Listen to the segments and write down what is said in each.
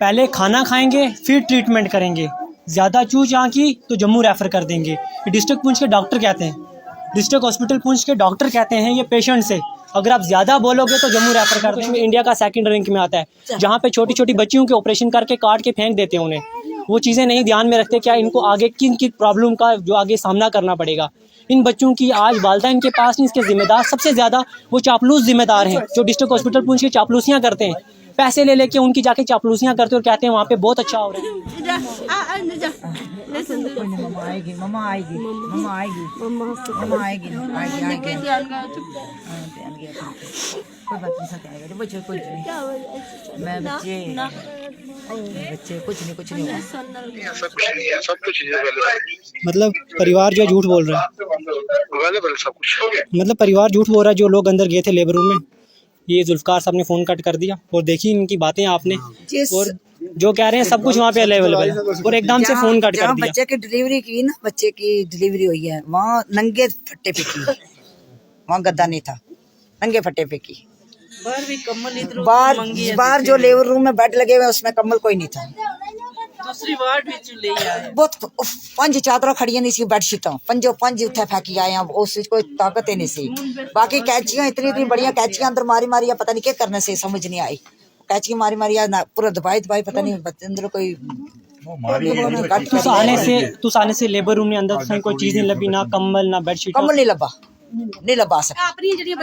पहले खाना खाएंगे फिर ट्रीटमेंट करेंगे, ज़्यादा चूच आँकी तो जम्मू रेफ़र कर देंगे। ये डिस्ट्रिक्ट पुंछ के डॉक्टर कहते हैं, डिस्ट्रिक्ट हॉस्पिटल पुंछ के डॉक्टर कहते हैं ये पेशेंट से अगर आप ज़्यादा बोलोगे तो जम्मू रेफ़र कर देंगे। इंडिया का सेकंड रैंक में आता है, जहाँ पे छोटी छोटी बच्चियों के ऑपरेशन करके काट के फेंक देते हैं उन्हें। वो चीज़ें नहीं ध्यान में रखते क्या इनको आगे किन किन प्रॉब्लम का जो आगे सामना करना पड़ेगा। इन बच्चों की आज वालिदैन के पास नहीं, इसके ज़िम्मेदार सबसे ज़्यादा वो चापलूस ज़िम्मेदार हैं जो डिस्ट्रिक्ट हॉस्पिटल पुंछ की चापलूसियाँ करते हैं, पैसे ले लेके उनकी जाके चापलूसियाँ करते हैं और कहते हैं वहाँ पे बहुत अच्छा हो रहा है। मम्मा आएगी, मम्मा आएगी, मम्मा आएगी, मम्मा आएगी, आएगी, कोई बात नहीं, साथ आएगा बच्चे, कुछ नहीं, मैं बच्चे कुछ नहीं, कुछ नहीं हुआ। सब कुछ मतलब परिवार जो झूठ बोल रहा है, अवेलेबल सब कुछ हो गया। मतलब परिवार झूठ बोल रहा है। जो लोग अंदर गए थे लेबर रूम में, ये जुल्फकार साहब ने फ़ोन कट कर दिया और देखी इनकी बातें आपने, और जो कह रहे हैं सब कुछ वहाँ पे अवेलेबल है और एकदम से फ़ोन कट कर दिया। बच्चे की डिलीवरी की ना, बच्चे की डिलीवरी हुई है, वहाँ नंगे फट्टे पे की, वहाँ गद्दा नहीं था, नंगे फट्टे पे की। बाहर जो लेबर रूम में बेड लगे हुए उसमें कम्बल कोई नहीं था। दूसरी वार्ड ਵਿੱਚ ले आए बहुत पंज चादर खड़ियां नहीं सी, बेडशीटां पंज उत्थे फेंकी आए हैं, उस विच कोई ताकत ही नहीं सी। बाकी कैचियां इतनी बढ़िया कैचियां अंदर मारी मारी पता नहीं क्या करने से समझ नहीं आई, कैची मारी मारी पूरा दबाई पता नहीं अंदर कोई तुस आने से लेबर रूम में अंदर कोई चीज़ नहीं लगी, ना कम्बल ना बेडशीट, कम्बल नहीं लबा सकता,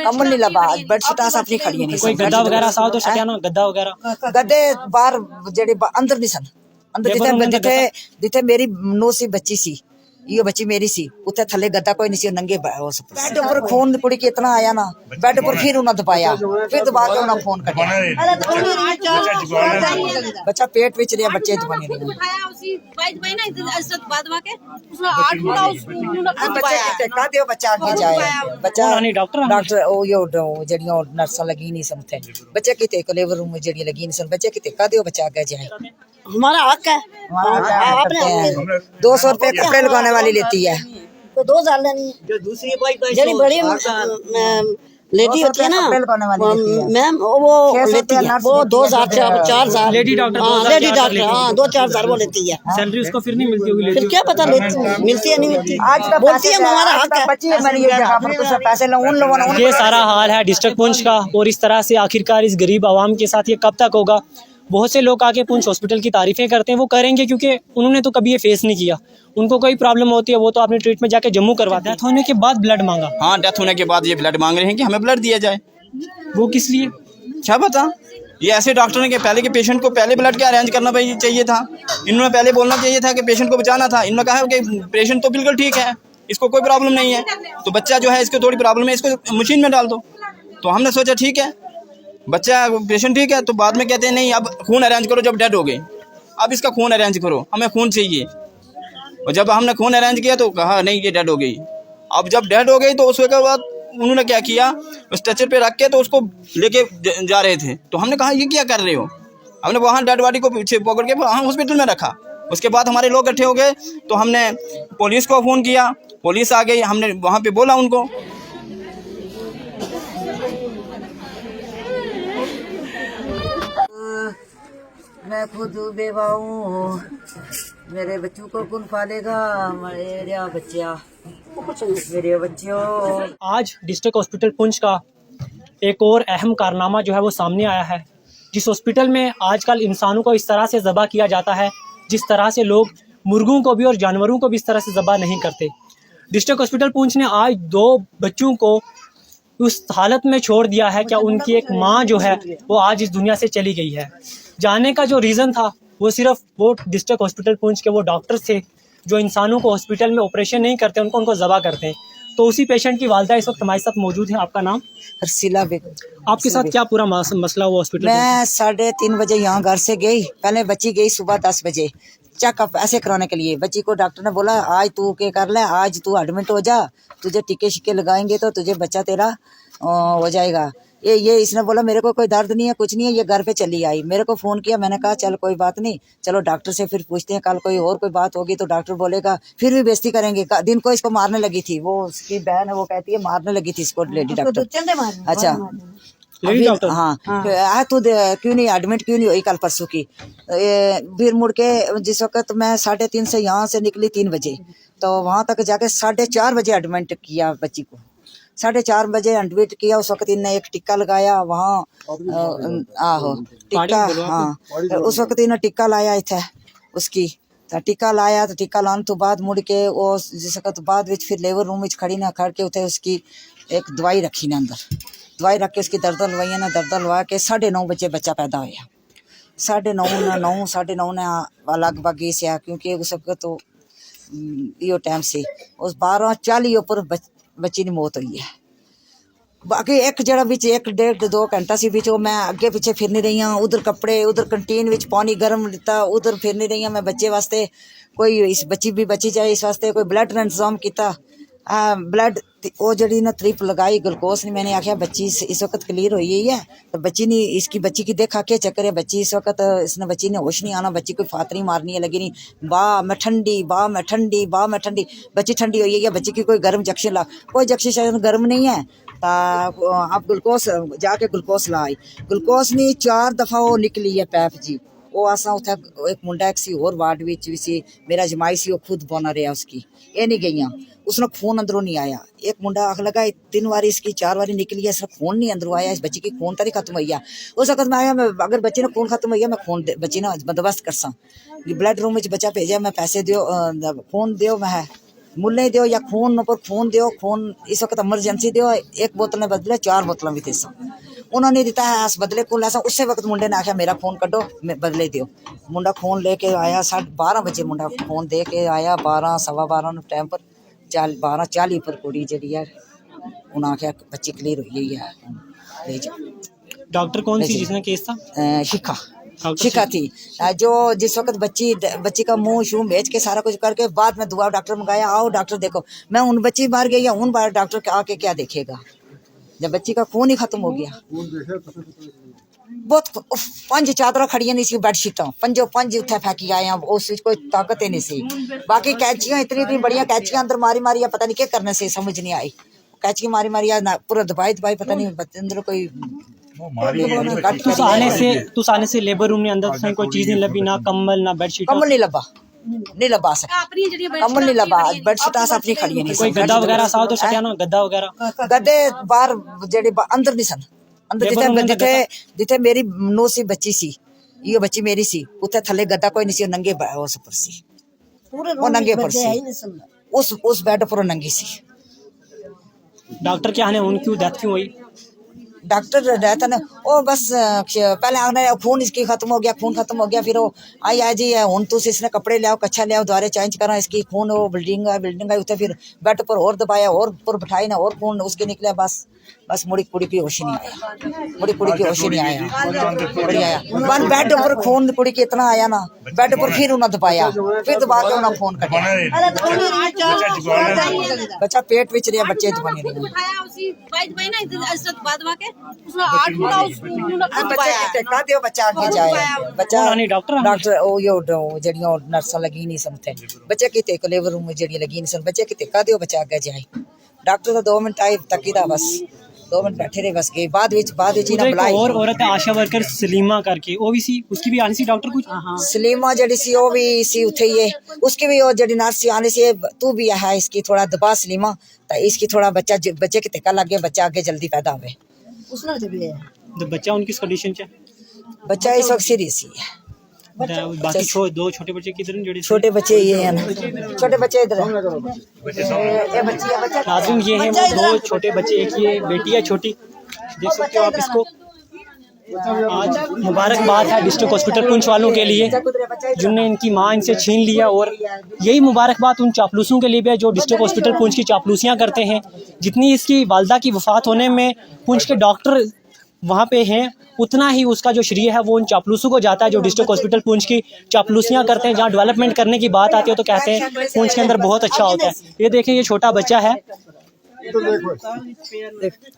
कम्बल नहीं लबा, बेडशीटां अपनी खड़ियां नहीं, कोई गद्दा वगैरह सा तो छटिया ना, गद्दा वगैरह गद्दे बाहर जेडे अंदर नहीं सन, अंदर जिथे मेरी नौसी बच्ची सी, ये बच्ची मेरी सी, उथे थले गद्दा कोई नहीं सी, नंगे बेड पर खून कुड़ी के इतना आया ना, बेड पर फिर उन्हें दबाया, फिर दबा के उन्हें फोन कर बच्चा पेट विच रहा, बच्चे बने बच्चा आगे जाए, बच्चा डॉक्टर जड़ियां नर्सा लगी नहीं सन, बच्चे किते लेबर रूम जड़ी लगी नहीं सन, बच्चे किते कह दियो बच्चा आगे जाए। हमारा हक है, आपने 200 रुपए कपड़े लगाने वाली लेती है, तो 2000 लेनी है। जो दूसरी बड़ी बड़ी लेडी होती है ना मैम, वो लेती है, वो 2000 4000 लेडी डॉक्टर, लेडी डॉक्टर, हाँ 2-4 वो लेती है। सैलरी उसको फिर नहीं मिलती होगी, फिर क्या पता मिलती है नहीं मिलती, बोलती है हमारा हक है। पैसे ये सारा हाल है डिस्ट्रिक्ट पुंछ का, और इस तरह से आखिरकार इस गरीब आवाम के साथ ये कब तक होगा। बहुत से लोग आके पुंछ हॉस्पिटल की तारीफ़ें करते हैं, वो करेंगे क्योंकि उन्होंने तो कभी ये फेस नहीं किया, उनको कोई प्रॉब्लम होती है वो तो अपने ट्रीटमेंट जाके जम्मू करवाते हैं। डेथ होने के बाद ब्लड मांगा, हाँ डेथ होने के बाद ये ब्लड मांग रहे हैं कि हमें ब्लड दिया जाए। वो किस लिए, क्या पता, ये ऐसे डॉक्टर ने कि पहले के पेशेंट को पहले ब्लड क्या अरेंज करना चाहिए था, इन्होंने पहले बोलना चाहिए था कि पेशेंट को बचाना था। इन्होंने कहा कि पेशेंट तो बिल्कुल ठीक है, इसको कोई प्रॉब्लम नहीं है, तो बच्चा जो है इसको थोड़ी प्रॉब्लम है, इसको मशीन में डाल दो। तो हमने सोचा ठीक है बच्चा पेशेंट ठीक है, तो बाद में कहते हैं नहीं अब खून अरेंज करो, जब डेड हो गई अब इसका खून अरेंज करो, हमें खून चाहिए। और जब हमने खून अरेंज किया तो कहा नहीं ये डेड हो गई। अब जब डेड हो गई तो उसके बाद उन्होंने क्या किया, स्ट्रेचर पे रख के तो उसको लेके जा रहे थे, तो हमने कहा ये क्या कर रहे हो, हमने वहाँ डेड बॉडी को पीछे पकड़ के वहाँ हॉस्पिटल में रखा। उसके बाद हमारे लोग इकट्ठे हो गए तो हमने पुलिस को फ़ोन किया, पुलिस आ गई, हमने वहाँ पे बोला उनको। मैं खुद बेवा हूँ, मेरे बच्चों को कौन पालेगा, मेरे बच्चों। आज डिस्ट्रिक्ट हॉस्पिटल पुंछ का एक और अहम कारनामा जो है वो सामने आया है। जिस हॉस्पिटल में आजकल इंसानों को इस तरह से ज़बह किया जाता है, जिस तरह से लोग मुर्गों को भी और जानवरों को भी इस तरह से ज़बह नहीं करते। डिस्ट्रिक्ट हॉस्पिटल पुंछ ने आज 2 बच्चों को उस हालत में छोड़ दिया है, क्या उनकी एक माँ जो है वो आज इस दुनिया से चली गई है। जाने का जो रीज़न था वो सिर्फ वो डिस्ट्रिक्ट हॉस्पिटल पुंछ के वो डॉक्टर थे जो इंसानों को हॉस्पिटल में ऑपरेशन नहीं करते, उनको ज़बह करते हैं। तो उसी पेशेंट की वालिदा इस वक्त हमारे साथ मौजूद है। आपका नाम? हर्षिला बेगम। आपके साथ क्या पूरा मसला हुआ हॉस्पिटल? मैं 3:30 बजे यहाँ घर से गई, पहले बच्ची गई सुबह 10 बजे चेकअप ऐसे कराने के लिए। बच्ची को डॉक्टर ने बोला आज तू क्या कर ले, आज तू एडमिट हो जा, तुझे टीके शिके लगाएंगे तो तुझे बच्चा तेरा हो जाएगा। ये इसने बोला मेरे को कोई दर्द नहीं है, कुछ नहीं है, ये घर पे चली आई। मेरे को फ़ोन किया, मैंने कहा चल कोई बात नहीं, चलो डॉक्टर से फिर पूछते हैं, कल कोई और कोई बात होगी तो डॉक्टर बोलेगा, फिर भी बेइज्जती करेंगे। दिन को इसको मारने लगी थी, वो उसकी बहन है वो कहती है मारने लगी थी इसको लेडी डॉक्टर। अच्छा लेडी डॉक्टर हाँ तू क्यों नहीं एडमिट क्यों नहीं हुई कल परसों की। फिर मुड़ के जिस वक्त मैं 3:30 से यहाँ से निकली 3 बजे, तो वहाँ तक जाके 4:30 बजे एडमिट किया बच्ची को। 4:30 बजे एडमिट किया। उस वक्त इन्हें एक टिक्का लगाया वहाँ, आहो टिक्का, हाँ उस वक्त इन्हें टिक्का लाया इतना उसकी, तो टिक्का लाया। तो टिक्का लाने तो बाद मुड़ के वो जिस वक्त बाद विच फिर लेबर रूम में खड़ी ना खड़ के उठे उसकी एक दवाई रखी ना अंदर, दवाई रख के उसकी दर्द लवाई ना, दर्द लवा के 9:30 बजे बच्चा पैदा होया। 9:30 ने लगभग इस क्योंकि उस वक्त तो यो टाइम से उस 12:40 पर बच्ची की मौत हुई है। बाकी एक जरा बिच 1-1.5-2 घंटा सी बिच मैं अगे पिछे फिरनी रही हाँ, उधर कपड़े, उधर कंटीन विच पानी गर्म लिता, उधर फिरनी रही हाँ मैं बच्चे वास्ते। कोई इस बच्ची भी बची जाए इस वास्ते कोई ब्लड का इंतजाम किया। ब्लड वो जड़ी ना ट्रिप लगाई ग्लूकोज ने, मैंने आख्या बच्ची इस वक्त क्लियर हुई ही है। तो बच्ची ने इसकी बच्ची की देखा क्या चक्कर है, बच्ची इस वक्त इसने बच्ची ने होश नहीं आना, बच्ची कोई फातरी मारनी है लगी नहीं, बाह मैं ठंडी, बाह मैं ठंडी, बाह मैं ठंडी, बच्ची ठंडी हुई है। बच्ची की कोई गर्म जक्शन ला, कोई जक्शन शायद गर्म नहीं है। आप ग्लूकोज जाके ग्लूकोज लाई, ग्लूकोज नहीं 4 दफ़ा वो निकली है पैप जी। वो असा उथे एक मुंडा एक सी होर वार्ड विच भी सी, मेरा जमाई सी, वो खुद बना रहा उसकी, ये नहीं गई उसने खून अंदरों नहीं आया। एक मुंडा आख लगा 3 बारी इसकी 4 बारी निकली है, इसका खून नहीं अंदरों आया, इस बच्ची की खून तारी खत्म हुई है। उस वक्त मैं आया, मैं अगर बच्ची ने खून खत्म हुई है मैं खून बच्ची ने बंदोबस्त कर सा, ब्लड रूम में बच्चा भेजा, मैं पैसे दियो खून दियो, मैं मुल्ले दियो या खून पर खून दियो, खून इस वक्त एमरजेंसी दियो, 1 बोतल ने बदले 4 बोतल भी दे सा उन्होंने दिता है। अस बदले खून ला सा, उस वक्त मुंडे ने आख्या मेरा खून कड्डो बदले दियो। मुंडा खून लेके आया 12:30 बजे, मुंडा खून दे के आया 12-12:15 टाइम पर 12:40 पर कुड़ी जी है उन्हें आख्या बच्ची क्लियर हुई है, ले जाओ। डॉक्टर कौन सी जिसने केस था? शिखा थी जो जिस वक्त बच्ची का मुंह शूम बेच के सारा कुछ करके बाद में दुआ डॉक्टर मंगाया, आओ डॉक्टर देखो। मैं उन बच्ची मार गई, उन बार डॉक्टर आके क्या देखेगा जब बच्ची का खून ही खत्म हो गया। बहुत 5 चादर खड़िया नहीं सी, बेडशीटा 5 उठे फेंकी आए हैं, उस कोई ताकत ही नहीं सी। बाकी कैचियां इतनी बढ़िया कैचियां अंदर मारी मारी पता नहीं क्या करने से समझ नहीं आई, कैची मारी मारी पूरा दबाई पता नहीं अंदर कोई तुस आने से लेबर रूम ने अंदर कोई चीज नहीं लभी, ना कम्बल ना बेडशीट, कम्बल नहीं लबा कम्बल नहीं लबा, बेडशीट अपनी खड़ी नहीं, कोई गद्दा वगैरह साव तो सटिया ना, गद्दा वगैरह गद्दे बाहर जेडे अंदर नहीं सन, अंदर जिथे मेरी नो सी बच्ची सी, ये बच्ची मेरी सी, उथे थले गद्दा कोई नहीं सी, नंगे उस पर सी, वो नंगे पर सी, उस बेड पर नंगी सी। डॉक्टर क्या है उनकी डेथ क्यों हुई? डॉक्टर रहता ना वो बस पहले आने खून इसकी खत्म हो गया, खून खत्म हो गया, फिर वो आई जी हूँ तुम इसने कपड़े लियाओ, कच्छा लियाओ, द्वारे चेंज करा इसकी खून, वो बिल्डिंग आई उसे फिर बेड पर और दबाया और पर बिठाई ना, और खून उसके निकला। बस मुड़ी कुड़ी की होश नहीं आया, मुड़ी कुड़ी की होश नहीं आया, वन बेड पर खून कुड़ी की इतना आया ना, बेड पर फिर उन्हें दबाया, फिर दबा के उन्हें खून कटा, बच्चा पेट विच रहा, बच्चे दबाने बच्चा आगे जाए, बच्चा डॉक्टर जड़ियों नर्सा लगी नहीं सन, बच्चे कितने लेबर रूम में जड़ियां लगी नहीं सन, बच्चे कितने कह दियो बच्चा आगे जाए। डॉक्टर तो 2 मिनट आई तकी था, बस 2 मिनट बैठे रहे बस के बाद और औरत आशा वर्कर सलीमा करके वो भी सी, उसकी भी आनी सी डॉक्टर कुछ सलीमा जड़ी सी वो भी सी उठे ही है, उसकी भी जड़ी नर्स सी आनी सी, तू भी है इसकी थोड़ा दबा सलीमा, तो इसकी थोड़ा बच्चे के टिका लग गया, बच्चा आगे जल्दी पैदा हुए। तो बच्चा उनकी कंडीशन क्या? बच्चा इस वक्त सीरियस ही है। बाकी 2 छोटे बच्चे किधर हैं? छोटे बच्चे ये हैं ना, छोटे बच्चे इधर हैं, नाज़रीन ये हैं वो 2 छोटे बच्चे, एक ये बेटी है छोटी, देख सकते हो आप इसको। आज मुबारकबाद है डिस्ट्रिक्ट हॉस्पिटल पुंछ वालों के लिए जिनने इनकी माँ इनसे छीन लिया, और यही मुबारकबाद उन चापलूसों के लिए भी है जो डिस्ट्रिक्ट हॉस्पिटल पुंछ की चापलूसियाँ करते हैं। जितनी इसकी वालदा की वफ़ात होने में पुंछ के डॉक्टर वहाँ पे हैं, उतना ही उसका जो श्रेय है वो उन चापलूसों को जाता है जो डिस्ट्रिक्ट हॉस्पिटल पुंछ की चापलूसियाँ करते हैं। जहाँ डेवलपमेंट करने की बात आती है तो कहते हैं पुंछ के अंदर बहुत अच्छा होता है। ये देखें, ये छोटा बच्चा है,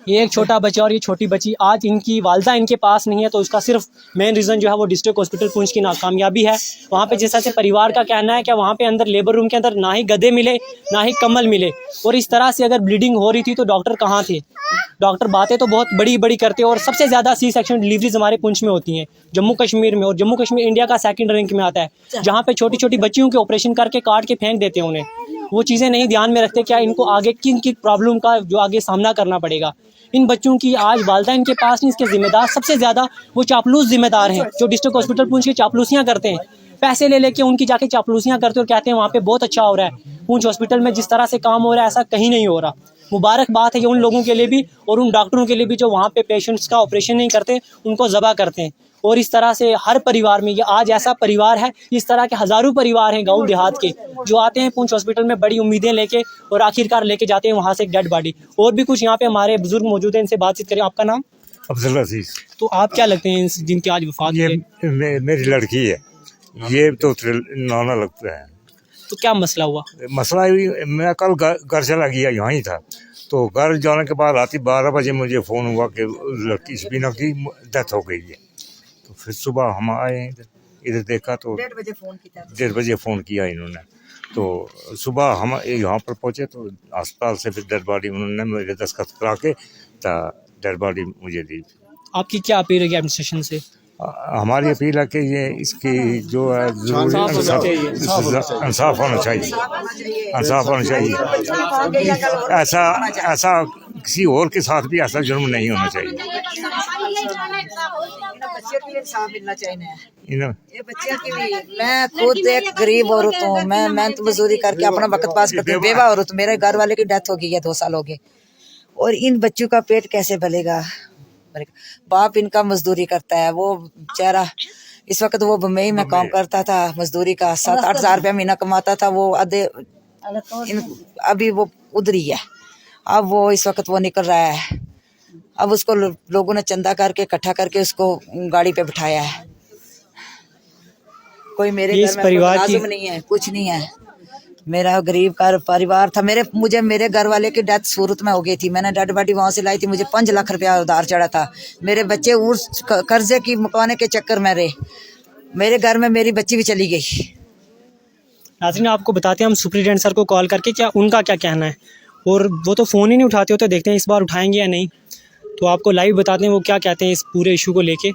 ये एक छोटा बच्चा और ये छोटी बच्ची, आज इनकी वालदा इनके पास नहीं है, तो उसका सिर्फ मेन रीज़न जो है वो डिस्ट्रिक्ट हॉस्पिटल पुंछ की नाकामयाबी है। वहाँ पे जैसा से परिवार का कहना है कि वहाँ पे अंदर लेबर रूम के अंदर ना ही गद्दे मिले ना ही कम्बल मिले, और इस तरह से अगर ब्लीडिंग हो रही थी तो डॉक्टर कहाँ थे। डॉक्टर बातें तो बहुत बड़ी बड़ी करते हैं, और सबसे ज़्यादा सी सेक्शन डिलीवरीज हमारे पुंछ में होती हैं जम्मू कश्मीर में, और जम्मू कश्मीर इंडिया का सेकंड रैंक में आता है, जहाँ पे छोटी छोटी बच्चियों के ऑपरेशन करके काट के फेंक देते हैं उन्हें। वो चीज़ें नहीं ध्यान में रखते क्या इनको आगे किन किन प्रॉब्लम का जो आगे सामना करना पड़ेगा। इन बच्चों की आज वालदा इनके पास नहीं, इसके ज़िम्मेदार सबसे ज़्यादा वो चापलूस ज़िम्मेदार हैं जो डिस्ट्रिक्ट हॉस्पिटल पुंछ की चापलूसियाँ करते हैं, पैसे ले लेके उनकी जाके चापलूसियाँ करते और कहते हैं वहाँ पे बहुत अच्छा हो रहा है। पुंछ हॉस्पिटल में जिस तरह से काम हो रहा है ऐसा कहीं नहीं हो रहा। मुबारक बात है ये उन लोगों के लिए भी और उन डॉक्टरों के लिए भी जो वहाँ पे पेशेंट्स का ऑपरेशन नहीं करते, उनको ज़बह करते हैं। और इस तरह से हर परिवार में, ये आज ऐसा परिवार है, इस तरह के हज़ारों परिवार हैं गाँव देहात के जो आते हैं पुंछ हॉस्पिटल में बड़ी उम्मीदें लेके और आखिरकार लेके जाते हैं वहाँ से एक डेड बॉडी। और भी कुछ यहाँ पे हमारे बुजुर्ग मौजूद हैं, इनसे बातचीत करें। आपका नाम? अफजल अजीज। तो आप क्या लगते हैं जिनकी आज वफात ये हुई? मेरी लड़की है, ये तो नौना लगता है। तो क्या मसला हुआ? मसला मैं कल घर चला गया, यहाँ ही था, तो घर जाने के बाद रात 12 बजे मुझे फ़ोन हुआ कि लड़की शबीना की डेथ हो गई है। तो फिर सुबह हम आए इधर देखा तो 1:30 बजे फ़ोन किया इन्होंने। तो सुबह हम यहाँ पर पहुँचे तो अस्पताल से फिर डेड बॉडी उन्होंने मेरे दस्तखत करा के डेड बॉडी मुझे दी। आपकी क्या अपील है एडमिनिस्ट्रेशन से? हमारी अपील है कि ये इसकी जो है जरूरी इंसाफ होना चाहिए, इंसाफ होना चाहिए। ऐसा किसी और के साथ भी ऐसा जुर्म नहीं होना चाहिए। ये बच्चे की भी, मैं खुद एक गरीब औरत हूँ, मैं मेहनत मजदूरी करके अपना वक्त पास करती हूँ, बेवा औरत। मेरे घर वाले की डेथ हो गई है 2 साल हो गए, और इन बच्चों का पेट कैसे भरेगा? बाप इनका मजदूरी करता है, वो बेचारा इस वक्त वो बम्बई में काम करता था, मजदूरी का 7-8 हज़ार रुपया महीना कमाता था। वो अभी वो उधर ही है, अब वो इस वक्त वो निकल रहा है। अब उसको लोगों ने चंदा करके इकट्ठा करके उसको गाड़ी पे बिठाया है। कोई मेरे घर में परिवार की नहीं है, कुछ नहीं है। मेरा गरीब का परिवार था। मेरे घर वाले की डेथ सूरत में हो गई थी, मैंने डेड बॉडी वहाँ से लाई थी, मुझे 5 लाख रुपया उधार चढ़ा था। मेरे बच्चे उस कर्जे की मुकाने के चक्कर में रहे, मेरे घर में मेरी बच्ची भी चली गई। नाज़रीन, आपको बताते हैं हम सुप्रिटेंडेंट सर को कॉल करके क्या उनका क्या कहना है, और वो तो फ़ोन ही नहीं उठाते होते, देखते हैं इस बार उठाएंगे या नहीं। तो आपको लाइव बताते हैं वो क्या कहते हैं इस पूरे इशू को लेके।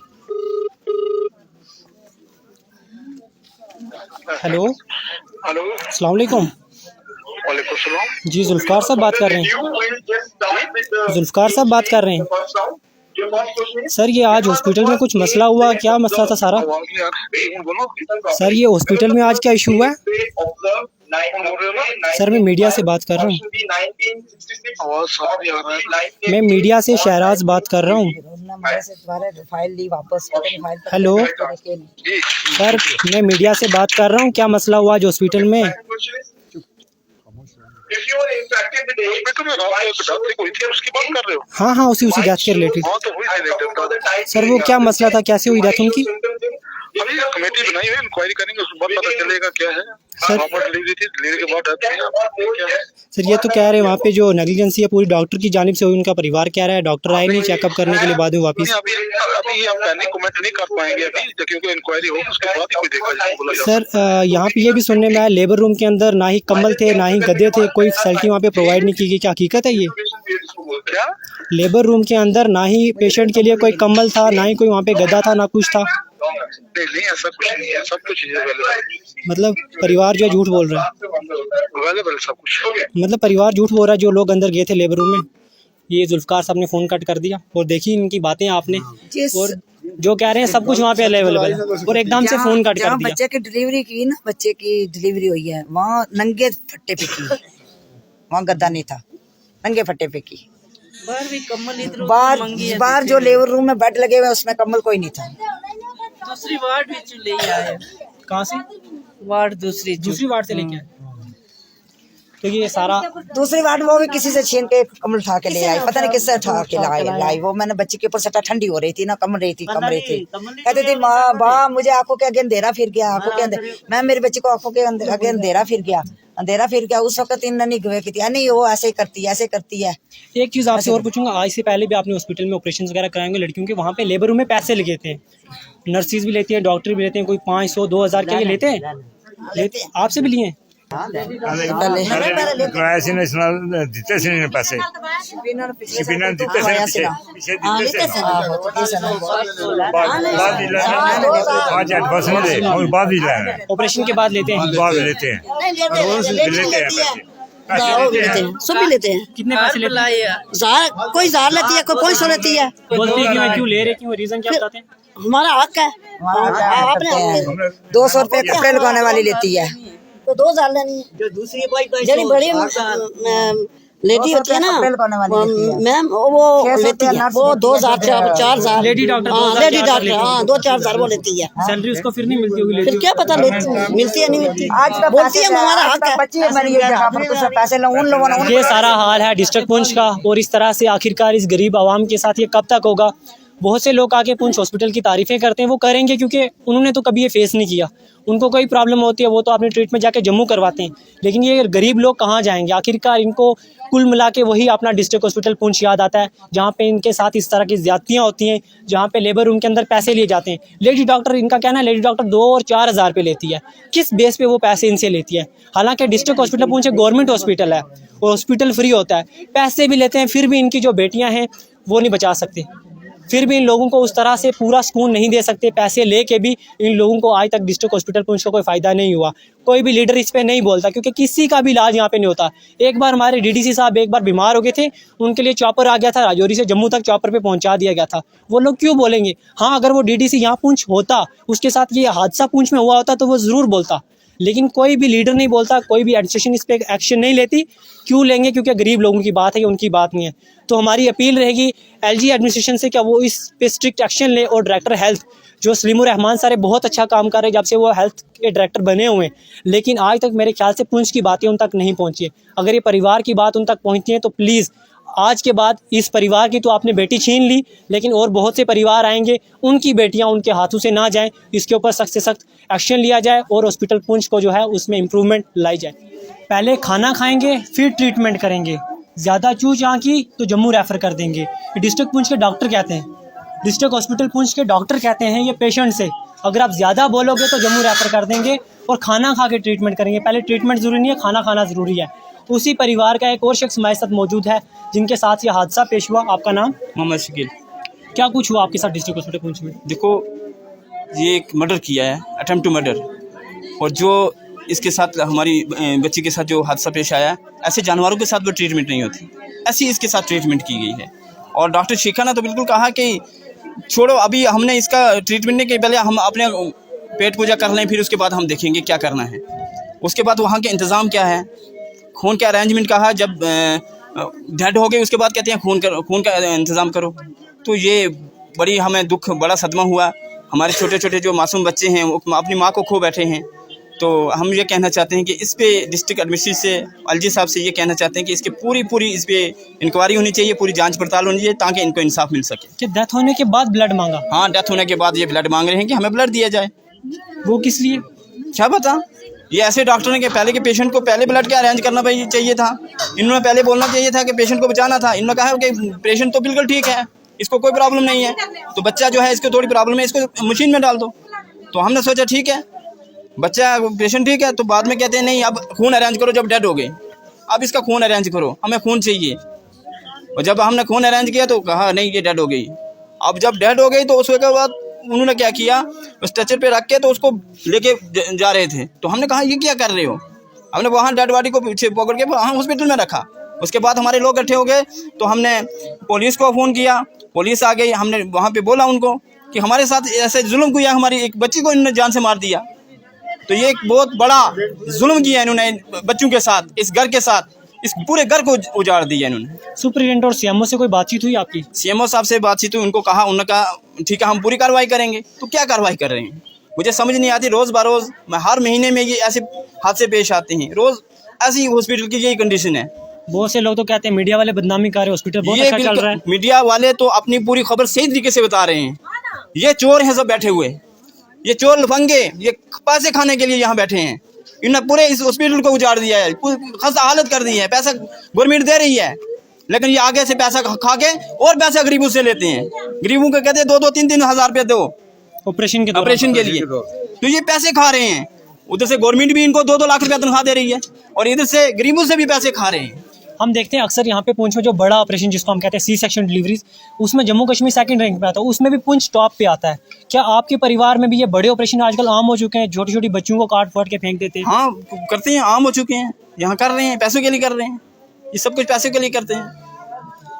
हेलो, अस्सलाम वालेकुम। वालेकुम सलाम। जी जुल्फ़कार साहब बात कर रहे हैं? जुल्फ़कार साहब बात कर रहे हैं? सर ये आज हॉस्पिटल में कुछ मसला हुआ, क्या मसला था सारा? सर ये हॉस्पिटल में आज क्या इशू हुआ है? सर मैं मीडिया से बात कर रहा हूँ, मैं मीडिया से शहराज बात कर रहा हूँ। हेलो सर, मैं मीडिया से बात कर रहा हूँ, क्या मसला हुआ आज हॉस्पिटल में? हाँ हाँ, उसी डेथ के रिलेटेड। सर वो क्या मसला था, कैसे हुई डेथ उनकी? अभी कमेटी बनाई है, इंक्वायरी करेंगे, उसके बाद पता चलेगा क्या है। डिलीवरी के बाद सर ये तो कह रहे हैं वहाँ पे जो नेग्लिजेंसी है पूरी डॉक्टर की जानिब से हुई, उनका परिवार कह रहा है डॉक्टर आए नहीं चेकअप करने के लिए, बाद में वापस। अभी हम कमेंट नहीं कर पाएंगे अभी, क्योंकि इंक्वायरी हो उसके बाद ही कोई देखा। सर यहाँ पे ये भी सुनने में आया लेबर रूम के अंदर ना ही कम्बल थे ना ही गद्दे थे, कोई फैसिलिटी वहाँ पे प्रोवाइड नहीं की गई, क्या हकीकत है ये? क्या लेबर रूम के अंदर ना ही पेशेंट के लिए कोई कम्बल था, ना ही कोई वहाँ पे गद्दा था, ना कुछ था? नहीं, ऐसा कुछ नहीं है, सब कुछ मतलब परिवार जो झूठ बोल रहा है? अवेलेबल सब कुछ। मतलब परिवार झूठ बोल रहा है, जो लोग अंदर गए थे लेबर रूम में। ये जुल्फ़कार साहब ने फ़ोन कट कर दिया, और देखी इनकी बातें आपने, और जो कह रहे हैं सब कुछ वहाँ पे अवेलेबल है, और एकदम से फ़ोन कट कर दिया। बच्चे की डिलीवरी की ना, बच्चे की डिलीवरी हुई है, वहाँ नंगे फट्टे पे की, वहाँ गद्दा नहीं था, नंगे फट्टे पे की। बाहर जो लेबर रूम में बेड लगे हुए उसमें कम्बल कोई नहीं था। दूसरी वार्ड भी ले आए। कहाँ से? वार्ड दूसरी वार्ड से लेके आए। तो ये सारा दूसरी बार वो भी किसी से छीन के कमल उठा के ले आई, पता नहीं किससे उठा के लाई। वो मैंने बच्ची के ऊपर सटा, ठंडी हो रही थी ना, कम रही थी। कहती थी माँ बा मुझे आंखों के आगे अंधेरा फिर गया, आंखों के अंदर। मैं मेरी बच्ची को आंखों के आगे अंधेरा फिर गया। उस वक्त इन ननी गए की नहीं वो ऐसे ही करती है, ऐसे करती है। एक चीज़ आपसे और पूछूंगा, आज से पहले भी आपने हॉस्पिटल में ऑपरेशन वगैरह कराएंगे लड़कियों के, वहाँ पे लेबर रूम में पैसे लेते हैं, नर्सिस भी लेती हैं, डॉक्टर भी लेते हैं, कोई 500 2000 के लेते हैं। आपसे भी लिए हैं? किराया से नहीं दिते से नहीं पैसे शिपिना दिते से पीछे दिते से बाद ही लेना आज एडवांस में दे और बाद ही लेना ऑपरेशन के बाद लेते हैं? बाद लेते हैं सब भी लेते हैं। कितने पैसे लेते हैं? कोई 1000 लेती है, कोई 500 लेती है। बोलते हैं कि मैं क्यों ले रही, क्यों, रीजन क्या बताते हैं? हमारा हक है, आपने 200 रुपए कपड़े लगाने वाली लेती है, तो 2000 लेनी है। जो दूसरी बड़ी बड़ी लेडी होती है ना मैम, वो लेती है, वो 2000 4000 लेडी डॉक्टर, हाँ लेडी डॉक्टर, हाँ 2-4 वो लेती है। सैलरी उसको फिर नहीं मिलती होगी? फिर क्या पता मिलती है नहीं मिलती। आज का बोलती है हमारा हक है। पैसे उन लोगों ने। ये सारा हाल है डिस्ट्रिक्ट पुंछ का, और इस तरह से आखिरकार इस गरीब आवाम के साथ ये कब तक होगा? बहुत से लोग आके पुंछ हॉस्पिटल की तारीफ़ें करते हैं, वो करेंगे क्योंकि उन्होंने तो कभी ये फेस नहीं किया। उनको कोई प्रॉब्लम होती है वो तो अपने ट्रीटमेंट जाके जम्मू करवाते हैं, लेकिन ये गरीब लोग कहाँ जाएंगे? आखिरकार इनको कुल मिला के वही अपना डिस्ट्रिक्ट हॉस्पिटल पुंछ याद आता है, जहाँ पे इनके साथ इस तरह की ज़्यादतियाँ होती हैं, जहाँ पे लेबर रूम के अंदर पैसे लिए जाते हैं। लेडी डॉक्टर, इनका कहना है लेडी डॉक्टर 2 और 4 हज़ार रुपये लेती है। किस बेस पे वो पैसे इनसे लेती है? हालांकि district hospital Poonch government hospital है और हॉस्पिटल फ्री होता है, पैसे भी लेते हैं, फिर भी इनकी जो बेटियाँ हैं वो नहीं बचा सकते, फिर भी इन लोगों को उस तरह से पूरा सुकून नहीं दे सकते। पैसे लेके भी इन लोगों को आज तक डिस्ट्रिक्ट हॉस्पिटल पुंछ का कोई फ़ायदा नहीं हुआ। कोई भी लीडर इस पे नहीं बोलता, क्योंकि किसी का भी इलाज यहाँ पे नहीं होता। एक बार हमारे डीडीसी साहब एक बार बीमार हो गए थे, उनके लिए चॉपर आ गया था, राजौरी से जम्मू तक चॉपर पे पहुँचा दिया गया था। वो लोग क्यों बोलेंगे? हाँ, अगर वो डीडीसी यहाँ पुंछ होता, उसके साथ ये हादसा पुंछ में हुआ होता तो वो ज़रूर बोलता, लेकिन कोई भी लीडर नहीं बोलता, कोई भी एडमिनिस्ट्रेशन इस पर एक्शन नहीं लेती। क्यों लेंगे? क्योंकि गरीब लोगों की बात है, उनकी बात नहीं है। तो हमारी अपील रहेगी एलजी एडमिनिस्ट्रेशन से, क्या वो इस पे स्ट्रिक्ट एक्शन ले, और डायरेक्टर हेल्थ जो सलीमुर रहमान सारे बहुत अच्छा काम कर रहे हैं जब से वो हेल्थ के डायरेक्टर बने हुए हैं, लेकिन आज तक मेरे ख्याल से पुंछ की बातें उन तक नहीं पहुँची है। अगर ये परिवार की बात उन तक पहुँचती है तो प्लीज़ आज के बाद इस परिवार की तो आपने बेटी छीन ली, लेकिन और बहुत से परिवार आएंगे, उनकी बेटियां उनके हाथों से ना जाएं, इसके ऊपर सख्त से सख्त एक्शन लिया जाए और हॉस्पिटल पुंछ को जो है उसमें इम्प्रूवमेंट लाई जाए। पहले खाना खाएंगे फिर ट्रीटमेंट करेंगे, ज़्यादा चूँ चाँ की तो जम्मू रेफ़र कर देंगे। डिस्ट्रिक्ट पुंछ के डॉक्टर कहते हैं, डिस्ट्रिक्ट हॉस्पिटल पुंछ के डॉक्टर कहते हैं ये पेशेंट से अगर आप ज़्यादा बोलोगे तो जम्मू रेफ़र कर देंगे और खाना खा के ट्रीटमेंट करेंगे। पहले ट्रीटमेंट ज़रूरी नहीं है, खाना खाना ज़रूरी है। उसी परिवार का एक और शख्स हमारे साथ मौजूद है जिनके साथ ये हादसा पेश हुआ। आपका नाम? मोहम्मद शकील। क्या कुछ हुआ आपके साथ डिस्ट्रिक्ट हॉस्पिटल पुंछ में? देखो, ये एक मर्डर किया है, अटेम्प्ट टू मर्डर, और जो इसके साथ हमारी बच्ची के साथ जो हादसा पेश आया, ऐसे जानवरों के साथ वो ट्रीटमेंट नहीं होती, ऐसी इसके साथ ट्रीटमेंट की गई है। और डॉक्टर शिखा ने तो बिल्कुल कहा कि छोड़ो, अभी हमने इसका ट्रीटमेंट नहीं किया, पहले हम अपने पेट पूजा कर लें, फिर उसके बाद हम देखेंगे क्या करना है। उसके बाद वहाँ के इंतज़ाम क्या है, खून का अरेंजमेंट कहा, जब डेड हो गए उसके बाद कहते हैं खून का इंतज़ाम करो। तो ये बड़ी हमें दुख, बड़ा सदमा हुआ। हमारे छोटे छोटे जो मासूम बच्चे हैं वो अपनी माँ को खो बैठे हैं। तो हम ये कहना चाहते हैं कि इस पे डिस्ट्रिक्ट एडमिनिस्ट्रेशन से, एलजी साहब से ये कहना चाहते हैं कि इसके पूरी इस पे इंक्वायरी होनी चाहिए, पूरी जांच पड़ताल होनी चाहिए, ताकि इनको इंसाफ मिल सके। कि डेथ होने के बाद ब्लड मांगा? हाँ, डेथ होने के बाद ये ब्लड मांग रहे हैं कि हमें ब्लड दिया जाए। वो किस लिए? क्या पता, ये ऐसे डॉक्टर ने कि पहले के पेशेंट को पहले ब्लड क्या अरेंज करना चाहिए था, इन्होंने पहले बोलना चाहिए था कि पेशेंट को बचाना था। इन्होंने कहा कि पेशेंट तो बिल्कुल ठीक है, इसको कोई प्रॉब्लम नहीं है, तो बच्चा जो है इसको थोड़ी प्रॉब्लम है, इसको मशीन में डाल दो। तो हमने सोचा ठीक है, बच्चा पेशेंट ठीक है, तो बाद में कहते हैं नहीं अब खून अरेंज करो, जब डेड हो गई अब इसका खून अरेंज करो, हमें खून चाहिए। और जब हमने खून अरेंज किया तो कहा नहीं ये डेड हो गई। अब जब डेड हो गई तो उसके बाद उन्होंने क्या किया, स्ट्रेचर पे रख के तो उसको लेके जा रहे थे। तो हमने कहा ये क्या कर रहे हो, हमने वहाँ डेड बॉडी को पीछे पकड़ के वहाँ हॉस्पिटल में रखा। उसके बाद हमारे लोग इकट्ठे हो गए तो हमने पुलिस को फ़ोन किया, पुलिस आ गई। हमने वहाँ पे बोला उनको कि हमारे साथ ऐसे जुल्म किया, हमारी एक बच्ची को इन्होंने जान से मार दिया। तो ये एक बहुत बड़ा जुल्म किया इन्होंने बच्चों के साथ, इस घर के साथ, इस पूरे घर को उजाड़ दिया इन्होंने। सुपरिटेंडेंट और सीएमओ से कोई बातचीत हुई आपकी? सीएमओ साहब से बातचीत हुई, उनको कहा, उन्होंने कहा ठीक है हम पूरी कार्रवाई करेंगे। तो क्या कार्रवाई कर रहे हैं मुझे समझ नहीं आती। रोज़ बरोज़ मैं हर महीने में ये ऐसे हादसे पेश आते हैं, रोज़ ऐसी हॉस्पिटल की यही कंडीशन है। बहुत से लोग तो कहते हैं मीडिया वाले बदनामी कर रहे हैं, हॉस्पिटल बहुत ये अच्छा चल रहा है। मीडिया वाले तो अपनी पूरी खबर सही तरीके से बता रहे हैं। ये चोर हैं सब बैठे हुए, ये चोर लफंगे, ये पैसे खाने के लिए यहाँ बैठे हैं। इन्होंने पूरे इस हॉस्पिटल को उजाड़ दिया है, खस्ता हालत कर दी है। पैसा गवर्नमेंट दे रही है, लेकिन ये आगे से पैसा खा के और पैसा गरीबों से लेते हैं। गरीबों को कहते हैं 2-2, 3-3 हज़ार रुपये दो ऑपरेशन के लिए, तो ये पैसे खा रहे हैं। उधर से गवर्नमेंट भी इनको 2-2 लाख रुपया तनख्वाह दे रही है और इधर से गरीबों से भी पैसे खा रहे हैं। हम देखते हैं अक्सर यहाँ पे पुंछ में जो बड़ा ऑपरेशन जिसको हम कहते हैं सी सेक्शन डिलीवरीज, उसमें जम्मू कश्मीर सेकंड रैंक पे आता है, उसमें भी पुंछ टॉप पे आता है। क्या आपके परिवार में भी ये बड़े ऑपरेशन आजकल आम हो चुके हैं? छोटी छोटी बच्चों को काट फाट के फेंक देते हैं। हाँ करते हैं, आम हो चुके हैं, यहाँ कर रहे हैं, पैसों के लिए कर रहे हैं। ये सब कुछ पैसों के लिए करते हैं।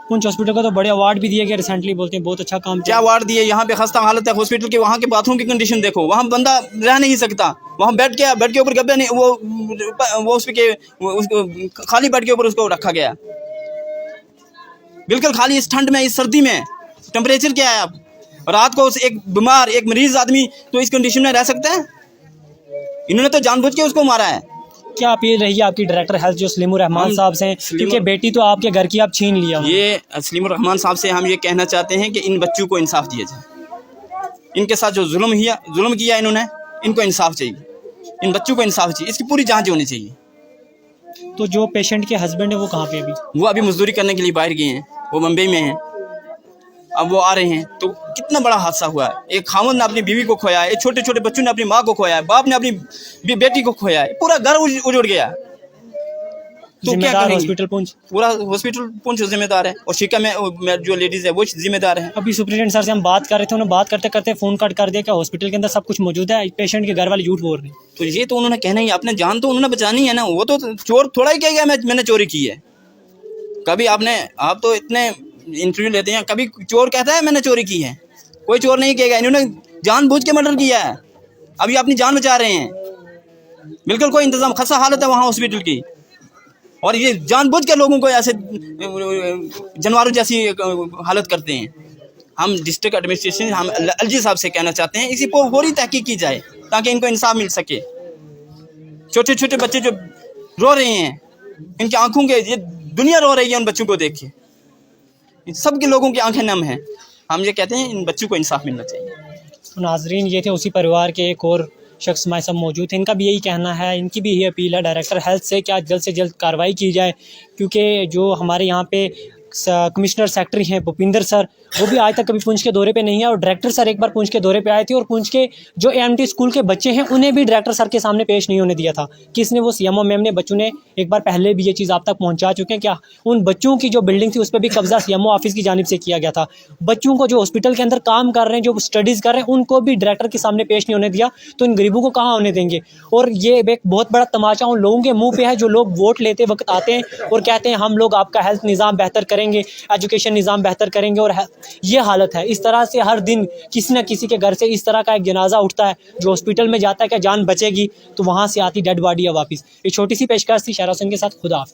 पुंछ हॉस्पिटल को तो बड़े अवार्ड भी दिए गए रिसेंटली, बोलते हैं बहुत अच्छा काम क्या अवार्ड दिए? यहाँ पे खस्ता हालत है हॉस्पिटल की। वहाँ के बाथरूम की कंडीशन देखो, वहाँ बंदा रह नहीं सकता। वहाँ बेड के ऊपर गब्बे नहीं, वो उसको खाली बेड के ऊपर उसको रखा गया, बिल्कुल खाली। इस ठंड में, इस सर्दी में टेम्परेचर क्या है? अब रात को एक बीमार, एक मरीज आदमी तो इस कंडीशन में रह सकता है? इन्होंने तो जानबूझ के उसको मारा है। क्या अपील रही है आपकी डायरेक्टर हेल्थ जो सलीमुर रहमान साहब से, क्योंकि बेटी तो आपके घर की आप छीन लिया? ये सलीमुर रहमान साहब से हम ये कहना चाहते हैं कि इन बच्चों को इंसाफ दिया जाए। इनके साथ जो जुल्म किया इन्होंने, इनको इंसाफ चाहिए। इन बच्चों को इंसाफ चाहिए, इसकी पूरी जांच होनी चाहिए। तो जो पेशेंट के हस्बैंड है वो कहाँ पे अभी? वो अभी मजदूरी करने के लिए बाहर गए हैं, वो मुंबई में हैं। अब वो आ रहे हैं। तो कितना बड़ा हादसा हुआ है। एक खामद ने अपनी बीवी को खोया है, एक छोटे छोटे बच्चों ने अपनी माँ को खोया है, बाप ने अपनी बेटी को खोया है, पूरा घर उजड़ गया। तो क्या करेंगे? हॉस्पिटल पुंछ, पूरा हॉस्पिटल पुंछ जिम्मेदार है और शिका में जो लेडीज है वो जिम्मेदार है। अभी सुप्रिटेंडेंट सर से हम बात कर रहे थे, उन्होंने बात करते करते फ़ोन कट कर दिया कि हॉस्पिटल के अंदर सब कुछ मौजूद है, पेशेंट के घर वाले झूठ बोल रहे हैं। तो ये तो उन्होंने कहना ही, अपने जान तो उन्होंने बचानी है ना। वो तो चोर थोड़ा ही कहेगा मैंने चोरी की है। कभी आप तो इतने इंटरव्यू लेते हैं, कभी चोर कहता है मैंने चोरी की है? कोई चोर नहीं कहेगा। इन्होंने जानबूझ के मर्डर किया है, अभी अपनी जान बचा रहे हैं। बिल्कुल कोई इंतजाम, खस्ता हालत है वहाँ हॉस्पिटल की, और ये जानबूझ के लोगों को ऐसे जानवरों जैसी हालत करते हैं। हम डिस्ट्रिक्ट एडमिनिस्ट्रेशन, हम एलजी साहब से कहना चाहते हैं इसी पर फौरी तहकीक की जाए ताकि इनको इंसाफ मिल सके। छोटे छोटे बच्चे जो रो रहे हैं, इनकी आंखों के, ये दुनिया रो रही है उन बच्चों को देख के, सबके लोगों की आंखें नम हैं। हम ये कहते हैं इन बच्चों को इंसाफ मिलना चाहिए। तो नाजरीन, ये थे उसी परिवार के एक और शख्स हमारे सब मौजूद थे। इनका भी यही कहना है, इनकी भी यही अपील है डायरेक्टर हेल्थ से, क्या जल्द से जल्द कार्रवाई की जाए, क्योंकि जो हमारे यहाँ पे कमिश्नर सेक्रेटरी हैं भूपिंदर सर, वो भी आज तक कभी पुंछ के दौरे पे नहीं है, और डायरेक्टर सर एक बार पुंछ के दौरे पे आए थे और पुंछ के जो एएमटी स्कूल के बच्चे हैं उन्हें भी डायरेक्टर सर के सामने पेश नहीं होने दिया था। किसने? वो सीएमओ मैम ने। बच्चों ने एक बार पहले भी ये चीज़ आप तक पहुँचा चुके हैं। क्या उन बच्चों की जो बिल्डिंग थी उस पर भी कब्जा सीएमओ ऑफिस की जानिब से किया गया था? बच्चों को जो हॉस्पिटल के अंदर काम कर रहे हैं, जो स्टडीज़ कर रहे हैं, उनको भी डायरेक्टर के सामने पेश नहीं होने दिया, तो इन गरीबों को कहाँ होने देंगे? और ये एक बहुत बड़ा तमाचा उन लोगों के मुँह पे है जो लोग वोट लेते वक्त आते हैं और कहते हैं हम लोग आपका हेल्थ निज़ाम बेहतर करेंगे, एजुकेशन निज़ाम बेहतर करेंगे, और ये हालत है। इस तरह से हर दिन किसी न किसी के घर से इस तरह का एक जनाजा उठता है जो हॉस्पिटल में जाता है, क्या जान बचेगी? तो वहाँ से आती डेड बॉडी है वापस। एक छोटी सी पेशकश थी शायरा हुसैन के साथ। खुदा हाफ़िज़।